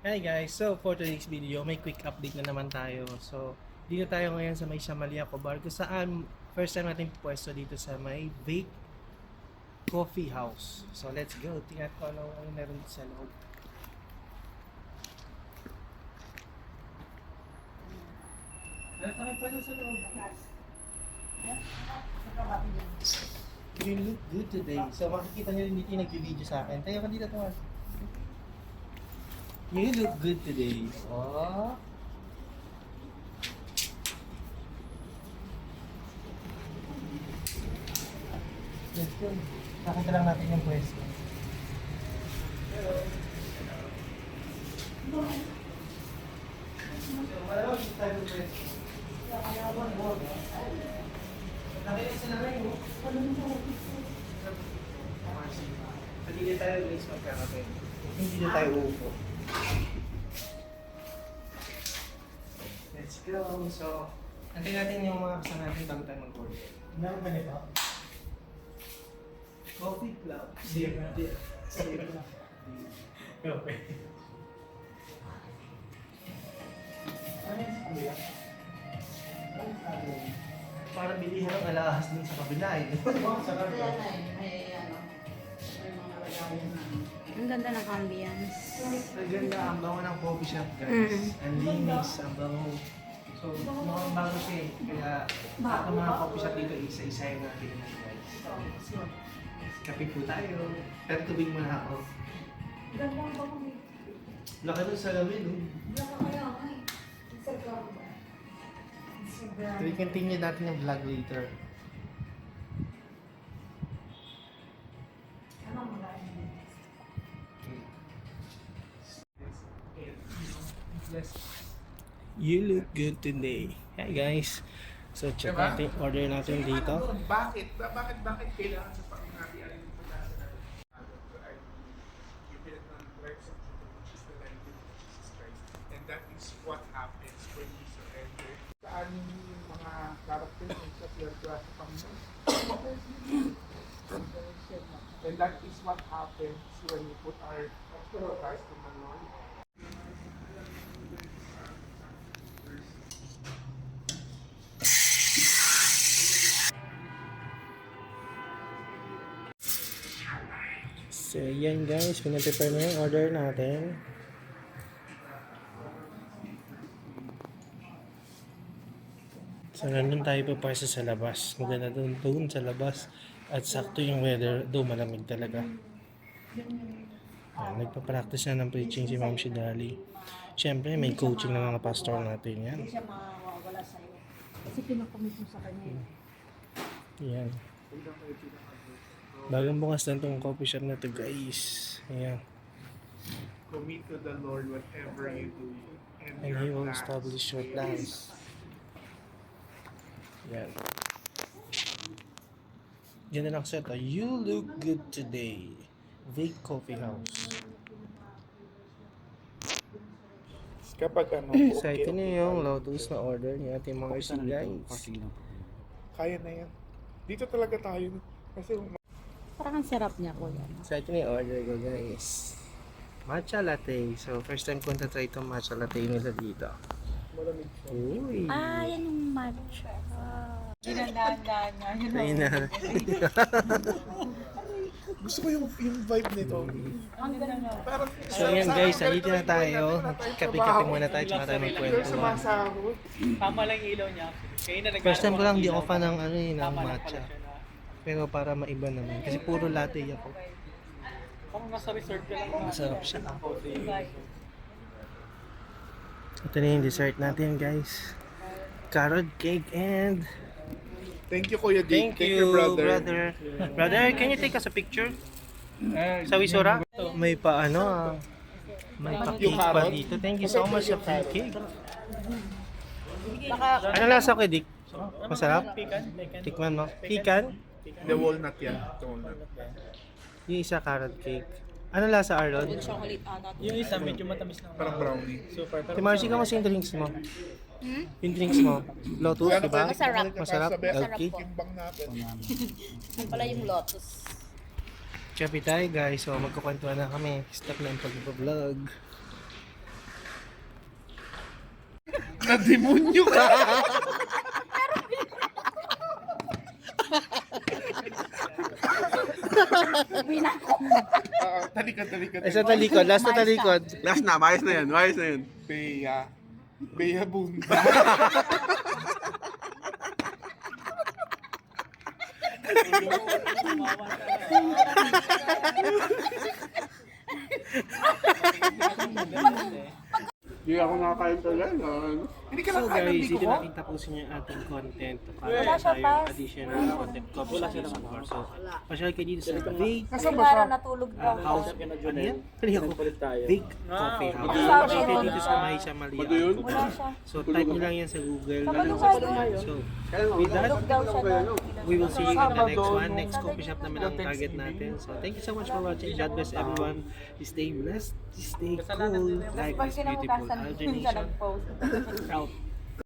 Hi guys, so for today's video, may quick update na naman tayo. So, dito tayo ngayon sa may Shamaliaco Bar kung saan first time natin pwesto dito sa may Vape Coffee House. So, let's go. Tingnan ko ano meron dito sa loob. Ano tayo pwede sa loob? You look good today. So, makikita nyo rin dito yung nag-video sa akin. Tayo ka dito, Tomas. You look good today. Oh. Let's go. Nakita lang natin yung pwesto. Hello. So, malawa dito tayo yung pwesto. Nakita sila na yun. Hindi tayo guys magkakape. Hindi na tayo uupo. Let's go. So, antay natin yung mga kasama natin bago tayo mag-order. Meron ba nito? Coffee Club. Zero. Zero. Okay. Ano yung kuya? Para bilihan ang alahas dun sa kabila eh. Sa kabila. Ang ganda ng ambience. Ang ganda ang bango ng coffee shop guys. Ang linis, ang bango. So, mukhang bago siya eh. Kaya, lahat ng mga coffee shop dito, isa-isahin natin na guys. Kape po tayo. Pero tubig muna ako. Gandang bango eh. Laki doon sa gawin, no? Ganda kaya ako eh. Instagram. So, we continue natin yung vlog later. You look good today. Hi guys. So check Diba? natin order natin dito. Bakit? Bakit kailangan sa pangangailangan ng pagkasa natin? You build on the works of Jesus, which is the language of Jesus Christ. And that is what happens when we surrender. Saan yung mga characteristics of your trust sa Panginoon? And that is what happens when we put our trust in the Lord. So yan guys, pinaprepare na yung order natin. So nandun tayo papasa sa labas. Maganda doon sa labas. At sakto yung weather, doon malamig talaga. Ayan, nagpa-practice na ng preaching si Ma'am Shidali. Siyempre may coaching ng mga pastor natin yan. Hindi siya mawawala sa'yo. Kasi pinakomit mo sa kanya eh. Yan. Bagong bukas na itong coffee shop na to guys. Ayan. Commit to the Lord whatever you do. And He will establish your plans. Yan. Yan na lang set. You look good today. Vape Coffee House. Kapag ano, So ito na yung lotus na order ni Ate Marcy guys. kaya na yan. Dito talaga tayo. Kasi Parang ang sarap niya ko yan. So ito na yung order ko guys. Matcha latte. So first time ko na-try itong matcha latte nila dito. malamig siya. Uy. Ah, yan yung matcha. Ginandaan niya. Yun Ayun na. Gusto ko yung vibe nito. ang ganda niya. Parang So yan guys, dito na tayo. Kape-kape muna tayo tsaka tayo magkwentuhan. sumasahod. Tama lang yung ilaw niya. Kaya na First time ko lang di ako fan ng ano yun, ng Tama lang pala matcha. siya na. Pero para maiba naman. Kasi puro latte ako. Parang nasa resort ka lang. Masarap siya. Bye. Ito na yung dessert natin guys. Carrot cake and... Thank you, Kuya Dick. Thank you, brother. Brother, can you take us a picture? Sa Wisura? May pa ano ah. May pa cake Yung pa carrot? dito. Thank you so much sa free cake. Ano lasa ko, Dick? Masarap? Tikman mo. Pikan? The walnut yan. The walnut. Yung isa carrot cake. Ano lasa, Arnold? Chocolate ata. Yung isa medyo matamis na. Parang brownie. Super. Si Marcy, kamusta yung drinks mo? Yung drinks mo? Lotus, di ba? Masarap. Masarap? Masarap Okay. po. Yung bang natin. Yan pala yung lotus. Kape tayo guys. So magkukwentuhan na kami. Stop na yung pag-vlog. Na demonyo ka! Talikod. Sa talikod, last na talikod. Last na, mayos na yan. Bea Bunda. Hindi ako nakakain talaga. Hindi ka So nakakain ng guys, biko dito ko? nakita po sa inyo ating content para Wala siya, tayo Paz. additional content ko sa Discord. So, pasyal kayo dito sa Vague Nasaan ba siya? Sigara natulog daw. House. Ano yan? Kali ako. Vague Coffee House. Sabi Pasyal kayo mo dito na. sa Mahisha Malia. Wala siya. So, type nyo lang yan sa Google. So, with that, Tulog daw siya na. we will see you in the next one. Next coffee shop naman ang target natin. So, thank you so much for watching. God bless everyone. Stay blessed. Stay cool. Life Pag is beautiful. kinabukasan, Alger siya Nation. nag-post. Out.